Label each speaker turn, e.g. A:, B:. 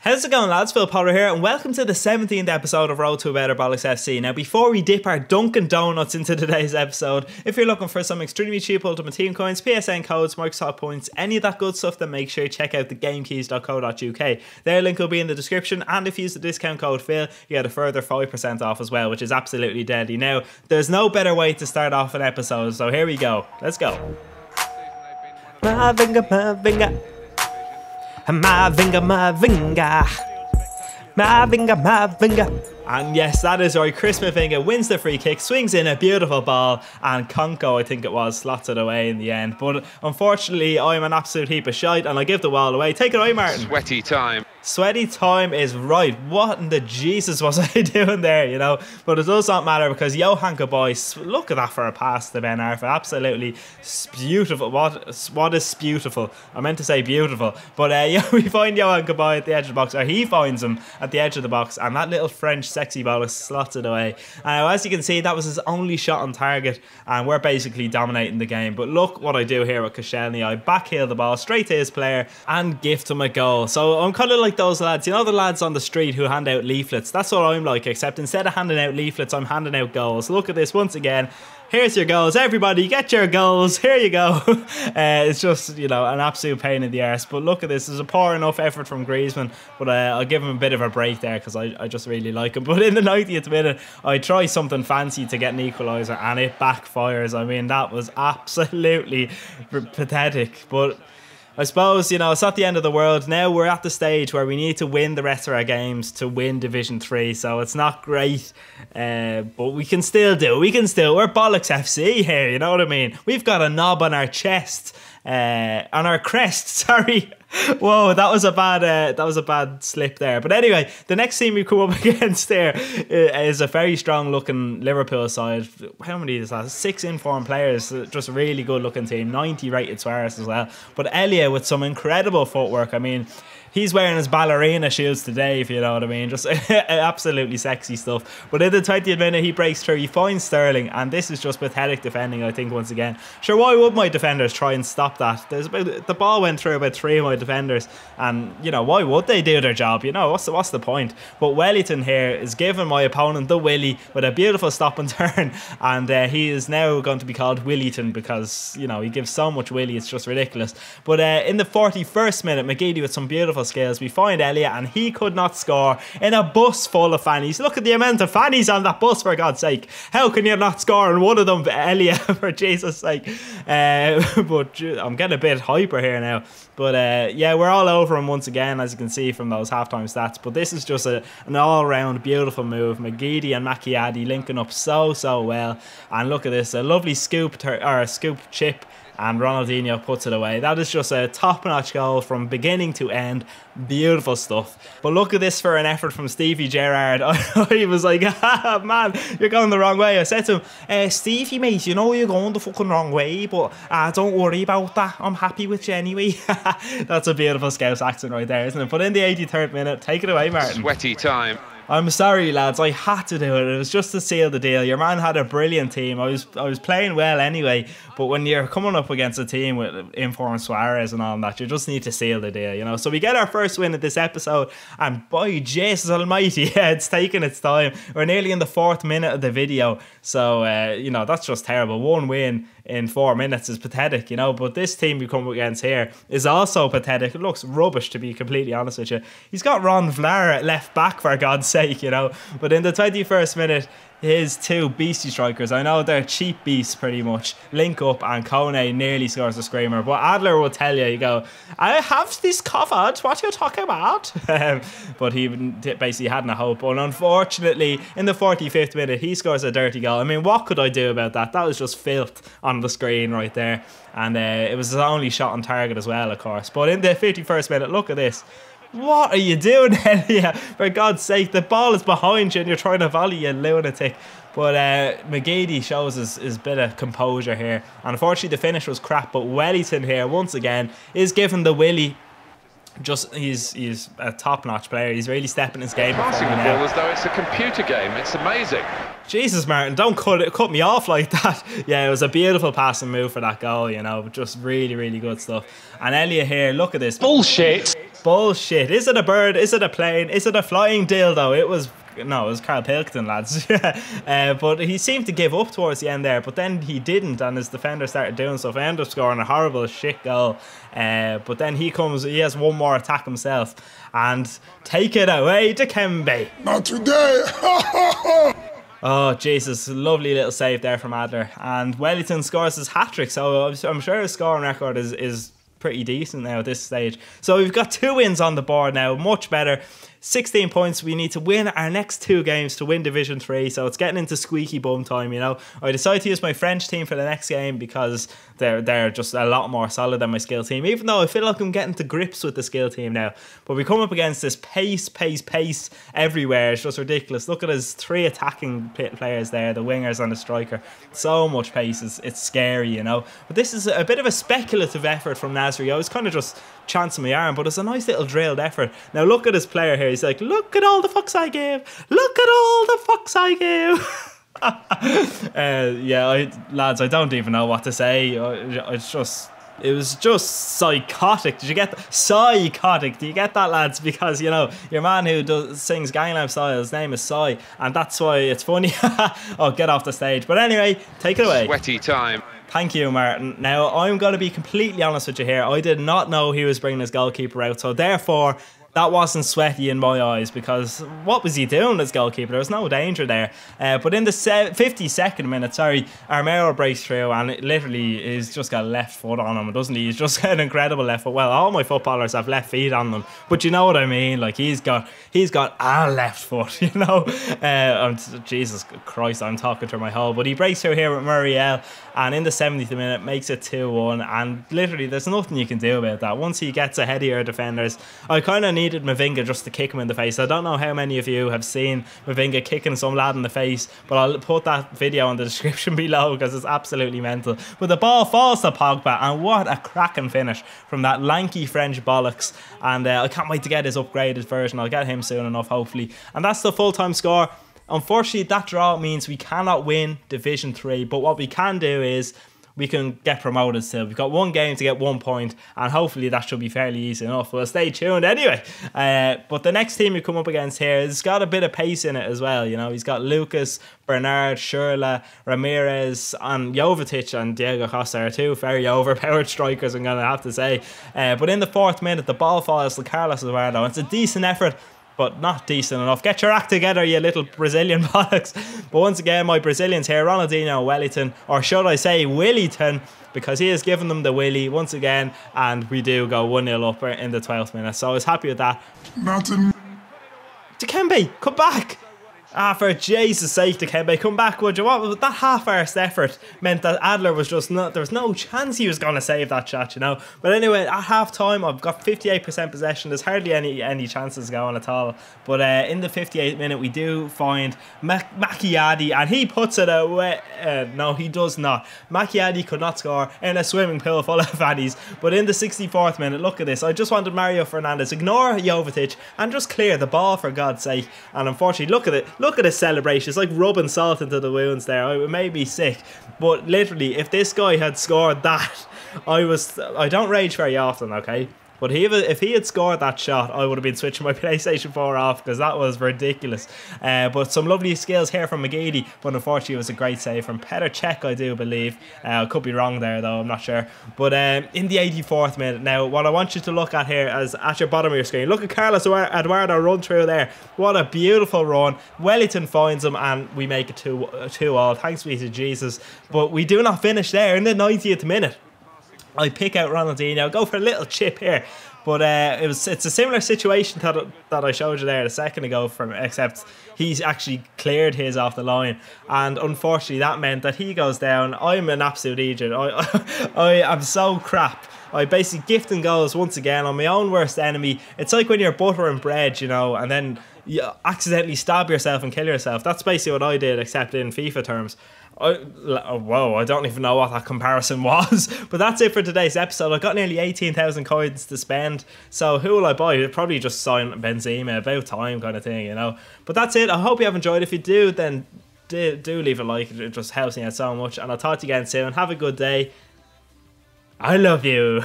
A: How's it going, lads? Phil Potter here, and welcome to the 17th episode of Road to a Better Bollocks FC. Now, before we dip our Dunkin' Donuts into today's episode, if you're looking for some extremely cheap Ultimate Team coins, PSN codes, Microsoft points, any of that good stuff, then make sure you check out thegamekeys.co.uk. Their link will be in the description, and if you use the discount code Phil, you get a further 5% off as well, which is absolutely deadly. Now, there's no better way to start off an episode, so here we go. Let's go. Mavinga, Mavinga. Mavinga, Mavinga. Mavinga, Mavinga. And yes, that is right. Chris Mavinga wins the free kick, swings in a beautiful ball, and Konko, I think it was, slots it away in the end. But unfortunately, I'm an absolute heap of shite, and I give the ball away. Take it away, Martin.
B: Sweaty time.
A: Sweaty time is right. What in the Jesus was I doing there, you know? But it does not matter because Johan Gaboy, look at that for a pass to Ben Arfa. Absolutely beautiful. What is beautiful? I meant to say beautiful. But yeah, we find Johan Gaboy at the edge of the box, or he finds him at the edge of the box, and that little French sexy bowler slots it away. As you can see, that was his only shot on target, and we're basically dominating the game. But look what I do here with Koscielny. I backheel the ball straight to his player and gift him a goal. So I'm kind of like those lads, you know, the lads on the street who hand out leaflets. That's what I'm like, except instead of handing out leaflets, I'm handing out goals. Look at this once again. Here's your goals, everybody, get your goals, here you go. It's just, you know, an absolute pain in the arse. But look at this, there's a poor enough effort from Griezmann, but I'll give him a bit of a break there because I just really like him. But in the 90th minute, I try something fancy to get an equaliser and it backfires. I mean, that was absolutely pathetic. But I suppose, you know, it's not the end of the world. Now we're at the stage where we need to win the rest of our games to win Division 3. So it's not great, but we can still do it. We're Bollocks FC here, you know what I mean? We've got a knob on our chest, on our crest, sorry. Whoa, that was a bad slip there. But anyway, the next team we come up against there is a very strong looking Liverpool side. How many is that? 6 informed players, just a really good looking team. 90 rated Suarez as well. But Elia with some incredible footwork. I mean, he's wearing his ballerina shoes today, if you know what I mean. Just absolutely sexy stuff. But in the 20th minute, he breaks through. He finds Sterling. And this is just pathetic defending, I think, once again. Sure, why would my defenders try and stop that? The ball went through about 3 of my defenders. And, you know, why would they do their job? You know, what's the point? But Wellington here is giving my opponent the Willy with a beautiful stop and turn. And he is now going to be called Willington because, you know, he gives so much Willy. It's just ridiculous. But in the 41st minute, McGeady with some beautiful skills, we find Elliot, and he could not score in a bus full of fannies. Look at the amount of fannies on that bus, for God's sake. How can you not score in one of them, Elliot, for Jesus' sake? But I'm getting a bit hyper here now. But yeah, we're all over him once again, as you can see from those halftime stats. But this is just an all-round beautiful move. McGeady and Macchiadi linking up so well. And look at this, a lovely scoop chip, and Ronaldinho puts it away. That is just a top-notch goal from beginning to end. Beautiful stuff. But look at this for an effort from Stevie Gerrard. I was like, ah, man, you're going the wrong way. I said to him, Stevie, mate, you know you're going the fucking wrong way, but don't worry about that. I'm happy with you anyway. That's a beautiful Scouse accent right there, isn't it? But in the 83rd minute, take it away, Martin.
B: Sweaty time.
A: I'm sorry, lads. I had to do it. It was just to seal the deal. Your man had a brilliant team. I was playing well anyway. But when you're coming up against a team with informed Suarez and all that, you just need to seal the deal, you know. So we get our first win of this episode, and by Jesus Almighty, yeah, it's taking its time. We're nearly in the 4th minute of the video, so you know, that's just terrible. 1 win in 4 minutes is pathetic, you know. But this team we come up against here is also pathetic. It looks rubbish, to be completely honest with you. He's got Ron Vlaar at left back, for God's sake, you know. But in the 21st minute, his 2 beastie strikers, I know they're cheap beasts pretty much, link up, and Kone nearly scores a screamer. But Adler will tell you, go, I have this covered, what are you talking about? But he basically hadn't a hope. And unfortunately, in the 45th minute, he scores a dirty goal. I mean, what could I do about that? That was just filth on the screen right there. And it was his only shot on target as well, of course. But in the 51st minute, look at this. What are you doing, Elia? For God's sake, the ball is behind you and you're trying to volley, you lunatic. But McGeady shows his bit of composure here. Unfortunately, the finish was crap, but Wellington here, once again, is given the Willy. Just he's a top-notch player. He's really stepping his game.
B: Passing the ball as though it's a computer game. It's amazing.
A: Jesus, Martin, don't cut me off like that. Yeah, it was a beautiful passing move for that goal, you know, just really, really good stuff. And Elliot here, look at this.
B: Bullshit.
A: Bullshit. Is it a bird? Is it a plane? Is it a flying dildo? It was Carl Pilkington, lads. But he seemed to give up towards the end there, but then he didn't, and his defender started doing stuff. He ended up scoring a horrible shit goal. But then he has one more attack himself, and take it away, Dikembe.
C: Not today.
A: Oh, Jesus, lovely little save there from Adler. And Wellington scores his hat-trick, so I'm sure his scoring record is pretty decent now at this stage. So we've got 2 wins on the board now, much better. 16 points. We need to win our next 2 games to win Division 3, so it's getting into squeaky bum time, you know. I decided to use my French team for the next game because they're just a lot more solid than my skill team, even though I feel like I'm getting to grips with the skill team now. But we come up against this pace everywhere. It's just ridiculous. Look at his 3 attacking players there, the wingers and the striker. So much pace, it's scary, you know. But this is a bit of a speculative effort from Nasri. I was kind of just chancing my arm, but it's a nice little drilled effort. Now look at his player here. He's like, look at all the fucks I gave. Look at all the fucks I gave. Yeah, lads, I don't even know what to say. It was just psychotic. Did you get that? Psychotic. Do you get that, lads? Because, you know, your man who sings Gangnam Style, his name is Psy, and that's why it's funny. Oh, get off the stage. But anyway, take it away.
B: Sweaty time.
A: Thank you, Martin. Now, I'm going to be completely honest with you here. I did not know he was bringing his goalkeeper out, so therefore that wasn't sweaty in my eyes, because what was he doing as goalkeeper? There was no danger there. But in the 52nd minute, Armero breaks through, and it literally he's just got left foot on him, doesn't he? He's just got an incredible left foot. Well, all my footballers have left feet on them, but you know what I mean. Like he's got a left foot, you know. Jesus Christ, I'm talking through my hole. But he breaks through here with Muriel, and in the 70th minute makes it 2-1. And literally, there's nothing you can do about that. Once he gets ahead of your defenders, I kind of needed Mavinga just to kick him in the face. I don't know how many of you have seen Mavinga kicking some lad in the face, but I'll put that video in the description below because it's absolutely mental. But the ball falls to Pogba, and what a cracking finish from that lanky French Bollocks. And I can't wait to get his upgraded version. I'll get him soon enough, hopefully. And that's the full-time score. Unfortunately, that draw means we cannot win Division 3, but what we can do is we can get promoted still. We've got 1 game to get 1 point, and hopefully that should be fairly easy enough. We'll stay tuned anyway. But the next team we come up against here has got a bit of pace in it as well. You know, he's got Lucas, Bernard, Schürrle, Ramirez, and Jovetic and Diego Costa are 2 very overpowered strikers, I'm going to have to say. But in the 4th minute, the ball falls to Carlos Eduardo. It's a decent effort, but not decent enough. Get your act together, you little Brazilian bollocks. But once again, my Brazilians here, Ronaldinho, Wellington, or should I say Willington, because he has given them the willy once again, and we do go 1-0 up in the 12th minute. So I was happy with that.
C: Nothing.
A: Dikembe, come back! For Jesus' sake, Dikembe, come back, would you? What, that half-arsed effort meant that Adler was just not, there was no chance he was going to save that shot, you know. But anyway, at half-time, I've got 58% possession. There's hardly any chances going at all. But in the 58th minute, we do find Macchiadi, and he puts it away. No, he does not. Macchiadi could not score in a swimming pool full of fatties. But in the 64th minute, look at this. I just wanted Mario Fernandes, ignore Jovetic, and just clear the ball, for God's sake. And unfortunately, look at it. Look at his celebration. It's like rubbing salt into the wounds there. It made me sick. But literally, if this guy had scored that, I don't rage very often, okay? But if he had scored that shot, I would have been switching my PlayStation 4 off, because that was ridiculous. But some lovely skills here from McGeady, but unfortunately it was a great save from Petr Cech, I do believe. I could be wrong there though, I'm not sure. But in the 84th minute, now what I want you to look at here is at your bottom of your screen. Look at Carlos Eduardo run through there. What a beautiful run. Wellington finds him, and we make it 2-2. Thanks be to Jesus. But we do not finish there. In the 90th minute, I pick out Ronaldinho, go for a little chip here. But it's a similar situation that I showed you there a second ago, except he's actually cleared his off the line. And unfortunately, that meant that he goes down. I'm an absolute idiot. I am so crap. I basically gifting goals once again on my own worst enemy. It's like when you're buttering bread, you know, and then you accidentally stab yourself and kill yourself. That's basically what I did, except in FIFA terms. Whoa, I don't even know what that comparison was. But that's it for today's episode. I got nearly 18,000 coins to spend, so who will I buy? I'd probably just sign Benzema, about time kind of thing, you know. But that's it. I hope you have enjoyed. If you do, then do leave a like. It just helps me out so much. And I'll talk to you again soon. Have a good day. I love you.